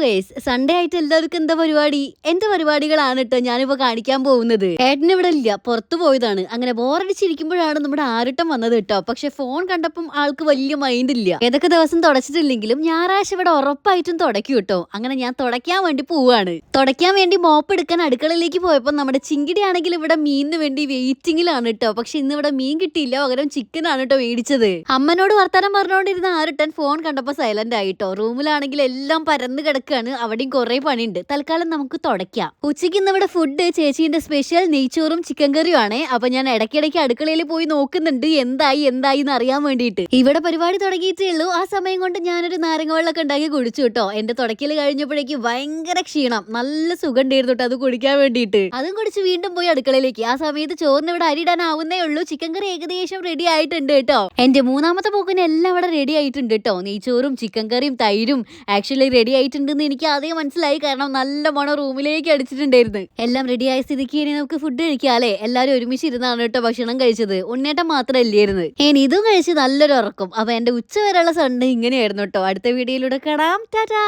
Guys, Sunday ആയിട്ട് എല്ലാവർക്കും എന്താ പരിപാടി? എന്റെ പരിപാടികളാണ് കേട്ടോ ഞാനിപ്പോ കാണിക്കാൻ പോകുന്നത്. ഏട്ടന് ഇവിടെ ഇല്ല, പുറത്തു പോയതാണ്. അങ്ങനെ ബോറടിച്ചിരിക്കുമ്പോഴാണ് നമ്മുടെ ആരുട്ടം വന്നത് കേട്ടോ. പക്ഷെ ഫോൺ കണ്ടപ്പം ആൾക്ക് വലിയ മൈൻഡ് ഇല്ല. ഏതൊക്കെ ദിവസം തുടച്ചിട്ടില്ലെങ്കിലും ഞായറാഴ്ച ഇവിടെ ഉറപ്പായിട്ടും തുടയ്ക്കും കേട്ടോ. അങ്ങനെ ഞാൻ തുടയ്ക്കാൻ വേണ്ടി പോവാണ്. തുടയ്ക്കാൻ വേണ്ടി മോപ്പ് എടുക്കാൻ അടുക്കളയിലേക്ക് പോയപ്പോ നമ്മുടെ ചിങ്കിടി ആണെങ്കിൽ ഇവിടെ മീനിന് വേണ്ടി വെയിറ്റിംഗിലാണ് കേട്ടോ. പക്ഷെ ഇന്ന് ഇവിടെ മീൻ കിട്ടിയില്ല, പകരം ചിക്കൻ ആണ് കേട്ടോ മേടിച്ചത്. അമ്മനോട് വർത്താനം പറഞ്ഞുകൊണ്ടിരുന്ന ആരുട്ടൻ ഫോൺ കണ്ടപ്പോ സൈലന്റ് ആയിട്ടോ. റൂമിലാണെങ്കിൽ എല്ലാം പരന്ന് കിടക്കാണ്, അവിടെയും കുറെ പണിയുണ്ട്. തൽക്കാലം നമുക്ക് തുടയ്ക്കാം. ഉച്ചയ്ക്ക് ഇന്ന് ഇവിടെ ഫുഡ് ചേച്ചീന്റെ സ്പെഷ്യൽ നെയ്ച്ചോറും ചിക്കൻ കറിയും ആണേ. അപ്പൊ ഞാൻ ഇടയ്ക്കിടയ്ക്ക് അടുക്കളയിൽ പോയി നോക്കുന്നുണ്ട് എന്തായി എന്ന് അറിയാൻ വേണ്ടിയിട്ട്. ഇവിടെ പരിപാടി തുടങ്ങിയിട്ടേ ഉള്ളൂ. ആ സമയം കൊണ്ട് ഞാനൊരു നാരങ്ങ വെള്ളമൊക്കെ ഉണ്ടാക്കി കുടിച്ചു കേട്ടോ. എന്റെ തുടക്കൽ കഴിഞ്ഞപ്പോഴേക്ക് ഭയങ്കര ക്ഷീണം, നല്ല സുഖം ഉണ്ടായിരുന്നു കേട്ടോ അത് കുടിക്കാൻ വേണ്ടിയിട്ട്. അതും കുടിച്ച് വീണ്ടും പോയി അടുക്കളയിലേക്ക്. ആ സമയത്ത് ചോറിന് ഇവിടെ അരിയിടാനാവുന്നേ ഉള്ളൂ. ചിക്കൻ കറി ഏകദേശം റെഡി ആയിട്ടുണ്ട് കേട്ടോ. എന്റെ മൂന്നാമത്തെ പോക്കിന് എല്ലാം ഇവിടെ റെഡി ആയിട്ടുണ്ട് കേട്ടോ. നെയ്ച്ചോറും ചിക്കൻ കറിയും തൈരും ആക്ച്വലി റെഡി ആയിട്ടുണ്ടെന്ന് എനിക്ക് ആദ്യം മനസ്സിലായി. കാരണം നല്ല മണം റൂമിലേക്ക് അടിച്ചിട്ടുണ്ടായിരുന്നു. എല്ലാം റെഡി ആയ സ്ഥിതിക്ക് ഇനി നമുക്ക് ഫുഡ് കഴിക്കാല്ലേ. എല്ലാരും ഒരുമിച്ച് ഇരുന്നാണ് കേട്ടോ ഭക്ഷണം കഴിച്ചത്. ഉണ്ണേട്ടം മാത്രം ഇല്ലായിരുന്നു. ഇനി ഇതും കഴിച്ച് നല്ലൊരു ഉറക്കം. അപ്പൊ എന്റെ ഉച്ച വരെയുള്ള സൺഡേ ഇങ്ങനെയായിരുന്നു കേട്ടോ. അടുത്ത വീഡിയോയിലൂടെ കാണാം. ടാറ്റാ.